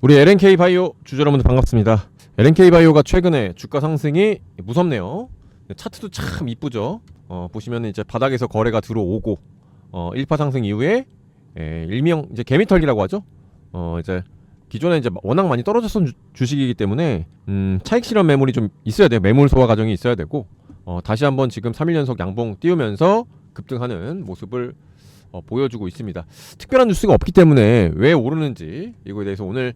우리 LNK 바이오 주주 여러분들 반갑습니다. LNK 바이오가 최근에 주가 상승이 무섭네요. 차트도 참 이쁘죠. 보시면 이제 바닥에서 거래가 들어오고 1파 상승 이후에 일명 이제 개미털기라고 하죠. 이제 기존에 이제 워낙 많이 떨어졌던 주식이기 때문에 차익 실현 매물이 좀 있어야 돼요. 매물 소화 과정이 있어야 되고 다시 한번 지금 3일 연속 양봉 띄우면서 급등하는 모습을 보여주고 있습니다. 특별한 뉴스가 없기 때문에 왜 오르는지 이거에 대해서 오늘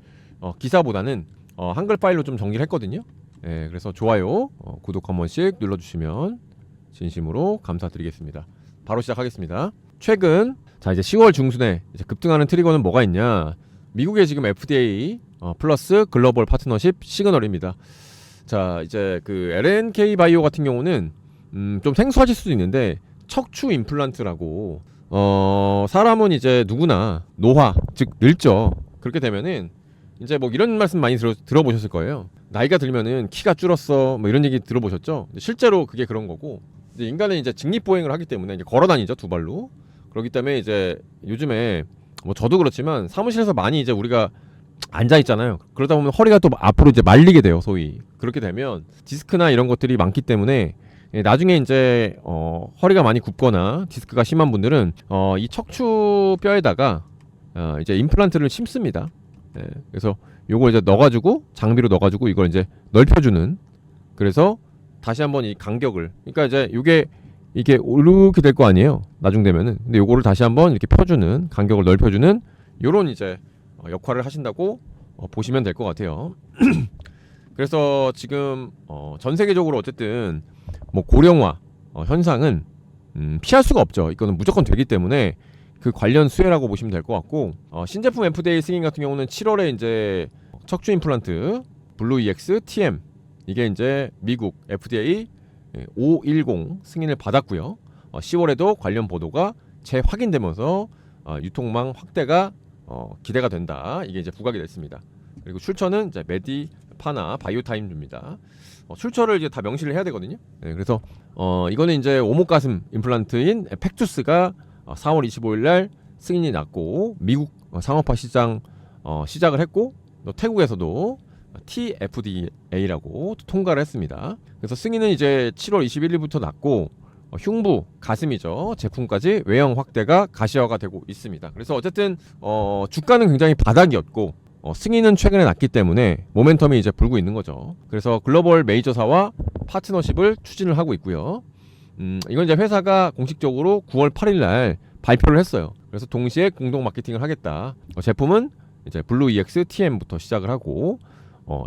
기사보다는 한글 파일로 좀 정리를 했거든요. 그래서 좋아요, 구독 한 번씩 눌러주시면 진심으로 감사드리겠습니다. 바로 시작하겠습니다. 최근 자 이제 10월 중순에 이제 급등하는 트리거는 뭐가 있냐? 미국의 지금 FDA 플러스 글로벌 파트너십 시그널입니다. 자 이제 그 LNK 바이오 같은 경우는 좀 생소하실 수도 있는데 척추 임플란트라고 사람은 이제 누구나 노화 즉 늙죠. 그렇게 되면은 이제 뭐 이런 말씀 많이 들어보셨을 거예요. 나이가 들면은 키가 줄었어 뭐 이런 얘기 들어보셨죠. 실제로 그게 그런 거고 이제 인간은 이제 직립보행을 하기 때문에 이제 걸어 다니죠, 두 발로. 그렇기 때문에 이제 요즘에 뭐 저도 그렇지만 사무실에서 많이 이제 우리가 앉아 있잖아요. 그러다 보면 허리가 또 앞으로 이제 말리게 돼요, 소위. 그렇게 되면 디스크나 이런 것들이 많기 때문에 나중에 이제 허리가 많이 굽거나 디스크가 심한 분들은 이 척추 뼈에다가 이제 임플란트를 심습니다. 그래서 요걸 이제 넣어가지고 장비로 넣어가지고 이걸 이제 넓혀주는, 그래서 다시 한번 이 간격을, 그러니까 이제 이게 이렇게 될 거 아니에요, 나중 되면은. 근데 요거를 다시 한번 이렇게 펴주는, 간격을 넓혀주는 요런 이제 역할을 하신다고 보시면 될 것 같아요. 그래서 지금 전 세계적으로 어쨌든 뭐 고령화 현상은 피할 수가 없죠. 이거는 무조건 되기 때문에 그 관련 수혜라고 보시면 될 것 같고, 신제품 FDA 승인 같은 경우는 7월에 이제 척추 임플란트 블루 EX TM 이게 이제 미국 FDA 510 승인을 받았고요. 10월에도 관련 보도가 재확인되면서 유통망 확대가 기대가 된다. 이게 이제 부각이 됐습니다. 그리고 출처는 이제 메디파나 바이오타임입니다. 출처를 이제 다 명시를 해야 되거든요. 그래서 이거는 이제 오목가슴 임플란트인 팩투스가 4월 25일 날 승인이 났고 미국 상업화 시장 시작을 했고, 또 태국에서도 TFDA라고 통과를 했습니다. 그래서 승인은 이제 7월 21일부터 났고 흉부, 가슴이죠. 제품까지 외형 확대가 가시화가 되고 있습니다. 그래서 어쨌든 주가는 굉장히 바닥이었고 승인은 최근에 났기 때문에 모멘텀이 이제 불고 있는 거죠. 그래서 글로벌 메이저사와 파트너십을 추진을 하고 있고요. 이건 이제 회사가 공식적으로 9월 8일 날 발표를 했어요. 그래서 동시에 공동 마케팅을 하겠다. 제품은 이제 블루 EX TM부터 시작을 하고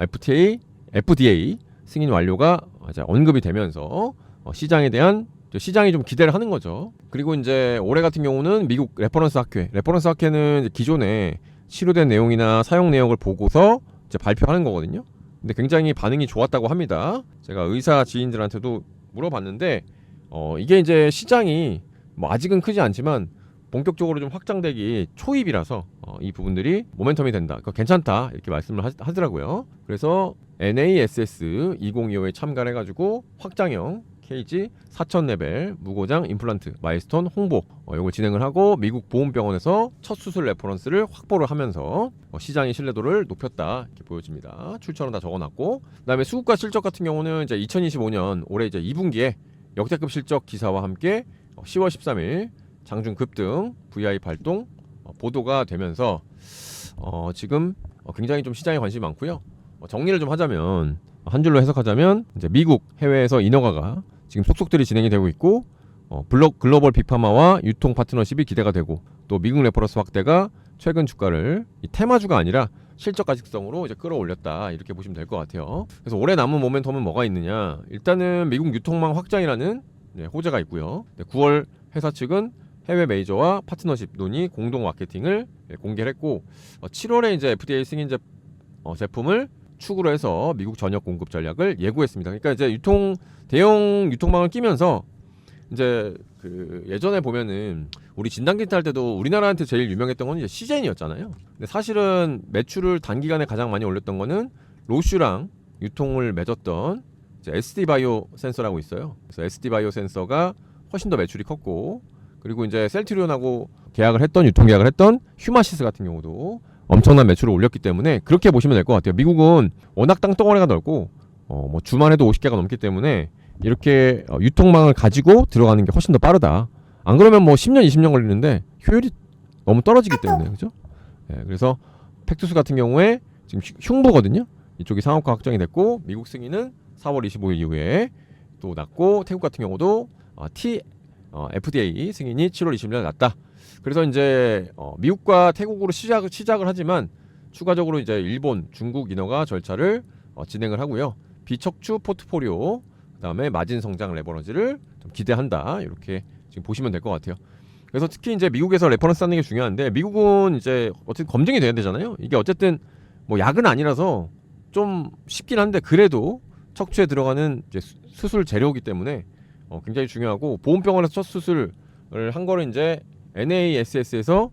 FDA 승인 완료가 이제 언급이 되면서 시장에 대한 시장이 좀 기대를 하는 거죠. 그리고 이제 올해 같은 경우는 미국 레퍼런스 학회는 기존에 치료된 내용이나 사용 내역을 보고서 이제 발표하는 거거든요. 근데 굉장히 반응이 좋았다고 합니다. 제가 의사 지인들한테도 물어봤는데 이게 이제 시장이 뭐 아직은 크지 않지만 본격적으로 좀 확장되기 초입이라서 이 부분들이 모멘텀이 된다, 그러니까 괜찮다 이렇게 말씀을 하더라고요. 그래서 NASS 2025에 참가를 해가지고 확장형 케이지 4000레벨 무고장 임플란트 마일스톤 홍보 이걸 진행을 하고 미국 보험병원에서 첫 수술 레퍼런스를 확보를 하면서 시장의 신뢰도를 높였다 이렇게 보여집니다. 출처는 다 적어놨고, 그다음에 수급과 실적 같은 경우는 이제 2025년 올해 이제 2분기에 역대급 실적 기사와 함께 10월 13일 장중 급등 VI 발동 보도가 되면서 지금 굉장히 좀 시장에 관심이 많고요. 정리를 좀 하자면, 한 줄로 해석하자면 이제 미국 해외에서 인허가가 지금 속속들이 진행이 되고 있고 글로벌 빅파마와 유통 파트너십이 기대가 되고, 또 미국 레퍼런스 확대가 최근 주가를 이 테마주가 아니라 실적 가직성으로 이제 끌어올렸다 이렇게 보시면 될 것 같아요. 그래서 올해 남은 모멘텀은 뭐가 있느냐? 일단은 미국 유통망 확장이라는 호재가 있고요. 9월 회사 측은 해외 메이저와 파트너십 논의 공동 마케팅을 공개를 했고, 7월에 이제 FDA 승인 제품을 축으로 해서 미국 전역 공급 전략을 예고했습니다. 그러니까 이제 대형 유통망을 끼면서 이제 그 예전에 보면은 우리 진단키트 할 때도 우리나라한테 제일 유명했던 건 이제 시젠이었잖아요. 근데 사실은 매출을 단기간에 가장 많이 올렸던 거는 로슈랑 유통을 맺었던 이제 SD 바이오 센서라고 있어요. 그래서 SD 바이오 센서가 훨씬 더 매출이 컸고, 그리고 이제 셀트리온하고 유통 계약을 했던 휴마시스 같은 경우도 엄청난 매출을 올렸기 때문에 그렇게 보시면 될 것 같아요. 미국은 워낙 땅덩어리가 넓고 뭐 주만 해도 50개가 넘기 때문에 이렇게 유통망을 가지고 들어가는 게 훨씬 더 빠르다. 안 그러면 뭐 10년, 20년 걸리는데 효율이 너무 떨어지기 때문에 그죠? 예, 그래서 팩투스 같은 경우에 지금 흉보거든요. 이쪽이 상업화 확정이 됐고 미국 승인은 4월 25일 이후에 또 났고 태국 같은 경우도 FDA 승인이 7월 20일 날 났다. 그래서 이제 미국과 태국으로 시작을 하지만 추가적으로 이제 일본, 중국 인허가 절차를 진행을 하고요. 비척추 포트포리오 그다음에 마진 성장 레버러지를 좀 기대한다. 이렇게 지금 보시면 될 것 같아요. 그래서 특히 이제 미국에서 레퍼런스 쌓는 게 중요한데 미국은 이제 어쨌든 검증이 돼야 되잖아요. 이게 어쨌든 뭐 약은 아니라서 좀 쉽긴 한데 그래도 척추에 들어가는 이제 수술 재료이기 때문에 굉장히 중요하고 보험병원에서 첫 수술을 한 거를 이제 NASS에서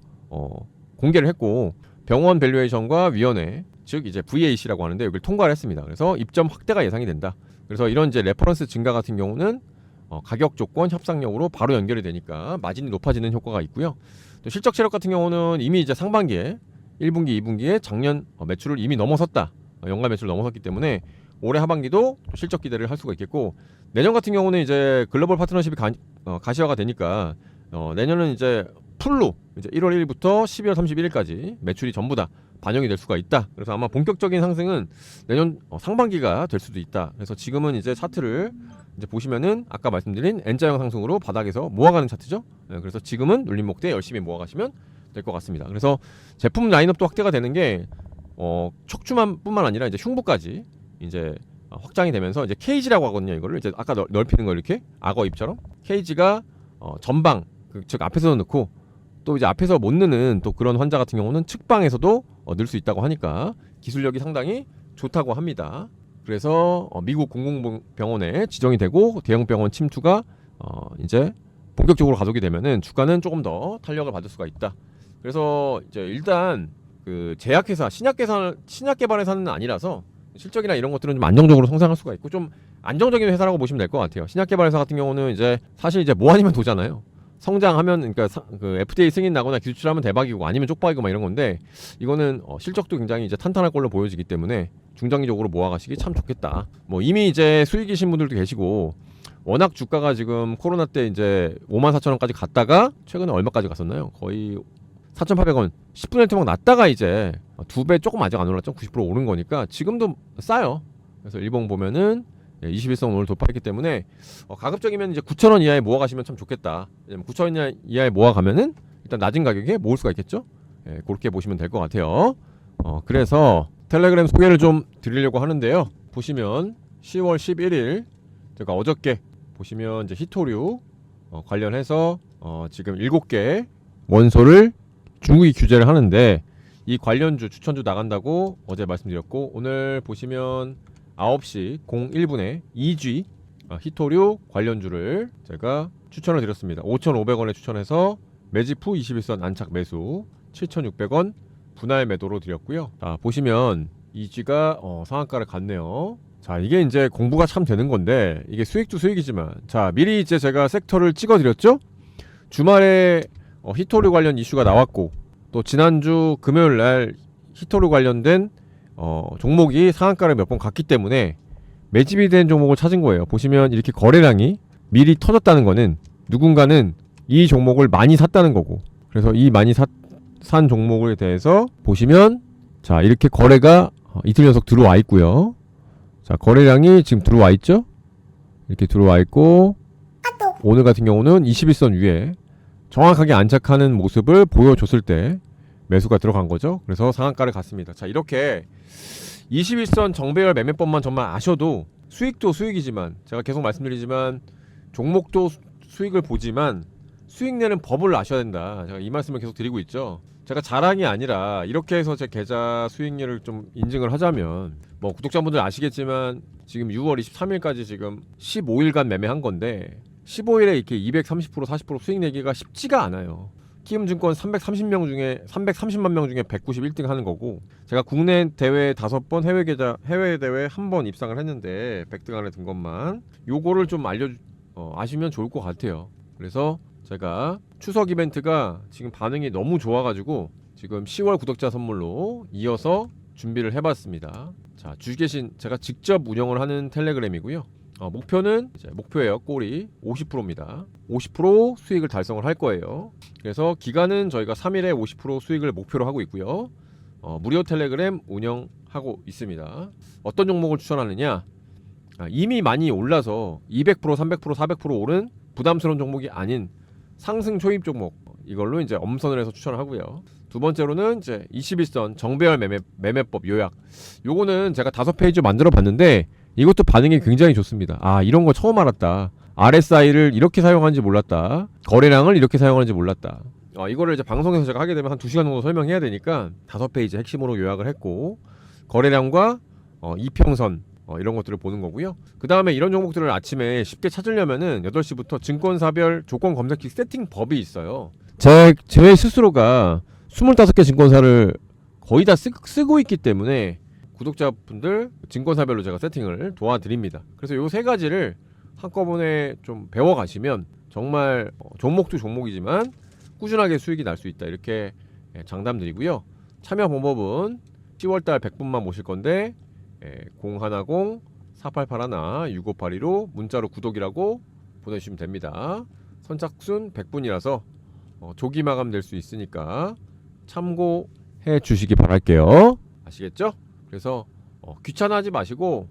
공개를 했고 병원 밸류에이션과 위원회 즉 이제 VAC라고 하는데 여기를 통과를 했습니다. 그래서 입점 확대가 예상이 된다. 그래서 이런 이제 레퍼런스 증가 같은 경우는 가격 조건 협상력으로 바로 연결이 되니까 마진이 높아지는 효과가 있고요. 또 실적 체력 같은 경우는 이미 이제 상반기에 1분기, 2분기에 작년 매출을 이미 넘어섰다. 연간 매출을 넘어섰기 때문에 올해 하반기도 실적 기대를 할 수가 있겠고 내년 같은 경우는 이제 글로벌 파트너십이 가시화가 되니까 내년은 이제 풀로 이제 1월 1일부터 12월 31일까지 매출이 전부 다 반영이 될 수가 있다. 그래서 아마 본격적인 상승은 내년 상반기가 될 수도 있다. 그래서 지금은 이제 차트를 이제 보시면은 아까 말씀드린 N자형 상승으로 바닥에서 모아가는 차트죠. 그래서 지금은 눌림 목대 열심히 모아가시면 될 것 같습니다. 그래서 제품 라인업도 확대가 되는 게 척추만뿐만 아니라 이제 흉부까지 이제 확장이 되면서 이제 케이지라고 하거든요. 이거를 이제 아까 넓히는 거 이렇게 악어 입처럼 케이지가 전방 즉 앞에서 넣고 또 이제 앞에서 못 넣는 또 그런 환자 같은 경우는 측방에서도 넣을 수 있다고 하니까 기술력이 상당히 좋다고 합니다. 그래서 미국 공공병원에 지정이 되고 대형 병원 침투가 이제 본격적으로 가속이 되면은 주가는 조금 더 탄력을 받을 수가 있다. 그래서 이제 일단 그 제약회사 신약 개발 회사는 아니라서 실적이나 이런 것들은 좀 안정적으로 성장할 수가 있고 좀 안정적인 회사라고 보시면 될 것 같아요. 신약 개발 회사 같은 경우는 이제 사실 이제 뭐 아니면 도잖아요. 성장하면 그러니까 그 FDA 승인 나거나 기술 출하면 대박이고 아니면 쪽박이고 막 이런 건데 이거는 실적도 굉장히 이제 탄탄할 걸로 보여지기 때문에 중장기적으로 모아가시기 참 좋겠다. 뭐 이미 이제 수익이신 분들도 계시고 워낙 주가가 지금 코로나 때 이제 54,000원까지 갔다가 최근에 얼마까지 갔었나요? 거의 4,800원 10분의 1 막 났다가 이제 2배 조금 아직 안 올랐죠. 90% 오른 거니까 지금도 싸요. 그래서 일봉 보면은 21선 오늘 돌파했기 때문에 가급적이면 이제 9,000원 이하에 모아가시면 참 좋겠다. 왜냐면 9,000원 이하에 모아가면은 일단 낮은 가격에 모을 수가 있겠죠. 그렇게 보시면 될 것 같아요. 그래서 텔레그램 소개를 좀 드리려고 하는데요. 보시면 10월 11일 제가 어저께 보시면 이제 히토류 관련해서 지금 7개 원소를 중국이 규제를 하는데 이 관련주 추천주 나간다고 어제 말씀드렸고 오늘 보시면 9시 01분에 2G 히토류 관련주를 제가 추천을 드렸습니다. 5,500원에 추천해서 매집 후 21선 안착 매수 7,600원 분할 매도로 드렸고요. 자 보시면 2G가 상한가를 갔네요. 자 이게 이제 공부가 참 되는 건데 이게 수익도 수익이지만 자 미리 이제 제가 섹터를 찍어 드렸죠. 주말에 히토류 관련 이슈가 나왔고 또 지난주 금요일 날 히토류 관련된 종목이 상한가를 몇 번 갔기 때문에 매집이 된 종목을 찾은 거예요. 보시면 이렇게 거래량이 미리 터졌다는 거는 누군가는 이 종목을 많이 샀다는 거고 그래서 이 많이 산 종목에 대해서 보시면 자 이렇게 거래가 이틀 연속 들어와 있고요. 자 거래량이 지금 들어와 있죠. 이렇게 들어와 있고 오늘 같은 경우는 21선 위에 정확하게 안착하는 모습을 보여줬을 때 매수가 들어간 거죠. 그래서 상한가를 갔습니다. 자 이렇게 21선 정배열 매매법만 정말 아셔도 수익도 수익이지만 제가 계속 말씀드리지만 종목도 수익을 보지만 수익 내는 법을 아셔야 된다. 제가 이 말씀을 계속 드리고 있죠. 제가 자랑이 아니라 이렇게 해서 제 계좌 수익률을 좀 인증을 하자면 뭐 구독자분들 아시겠지만 지금 6월 23일까지 지금 15일간 매매한 건데 15일에 이렇게 230% 40% 수익 내기가 쉽지가 않아요. 키움증권 330명 중에 330만 명 중에 191등 하는 거고 제가 국내 대회 5번 해외 대회 1번 입상을 했는데 100등 안에 든 것만 요거를 좀 아시면 좋을 것 같아요. 그래서 제가 추석 이벤트가 지금 반응이 너무 좋아가지고 지금 10월 구독자 선물로 이어서 준비를 해봤습니다. 자, 주식계신 제가 직접 운영을 하는 텔레그램이고요. 목표는 이제 목표예요. 꼬리 50%입니다. 50% 수익을 달성을 할 거예요. 그래서 기간은 저희가 3일에 50% 수익을 목표로 하고 있고요. 무료 텔레그램 운영하고 있습니다. 어떤 종목을 추천하느냐? 이미 많이 올라서 200%, 300%, 400% 오른 부담스러운 종목이 아닌 상승 초입 종목, 이걸로 이제 엄선을 해서 추천을 하고요. 두 번째로는 이제 21선 정배열 매매법 요약. 요거는 제가 5페이지 만들어 봤는데 이것도 반응이 굉장히 좋습니다. 이런 거 처음 알았다. RSI를 이렇게 사용하는지 몰랐다. 거래량을 이렇게 사용하는지 몰랐다. 이거를 이제 방송에서 제가 하게 되면 한 2시간 정도 설명해야 되니까 5페이지 핵심으로 요약을 했고, 거래량과 이평선 이런 것들을 보는 거고요. 그 다음에 이런 종목들을 아침에 쉽게 찾으려면은 8시부터 증권사별 조건 검색기 세팅 법이 있어요. 제 스스로가 25개 증권사를 거의 다 쓰고 있기 때문에 구독자분들 증권사별로 제가 세팅을 도와드립니다. 그래서 요 3가지를 한꺼번에 좀 배워가시면 정말 종목도 종목이지만 꾸준하게 수익이 날 수 있다, 이렇게 장담드리고요. 참여 방법은 10월달 100분만 모실 건데 010-4881-6582로 문자로 구독이라고 보내주시면 됩니다. 선착순 100분이라서 조기 마감될 수 있으니까 참고해 주시기 바랄게요. 아시겠죠? 그래서 귀찮아하지 마시고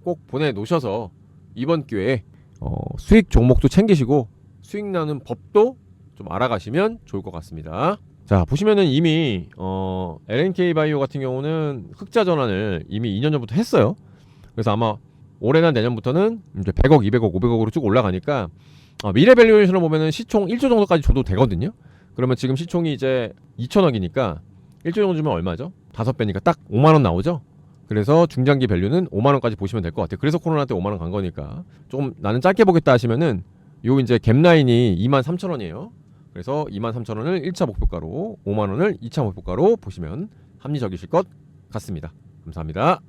꼭 보내놓으셔서 이번 기회에 수익 종목도 챙기시고 수익 나는 법도 좀 알아가시면 좋을 것 같습니다. 자, 보시면은 이미 LNK 바이오 같은 경우는 흑자 전환을 이미 2년 전부터 했어요. 그래서 아마 올해나 내년부터는 이제 100억, 200억, 500억으로 쭉 올라가니까 미래 밸류에이션을 보면은 시총 1조 정도까지 줘도 되거든요. 그러면 지금 시총이 이제 2천억이니까 1조 정도 주면 얼마죠? 5배니까 딱 5만 원 나오죠. 그래서 중장기 밸류는 5만 원까지 보시면 될 것 같아요. 그래서 코로나 때 5만 원 간 거니까. 조금 나는 짧게 보겠다 하시면은 요 이제 갭라인이 23,000원이에요. 그래서 23,000원을 1차 목표가로, 5만 원을 2차 목표가로 보시면 합리적이실 것 같습니다. 감사합니다.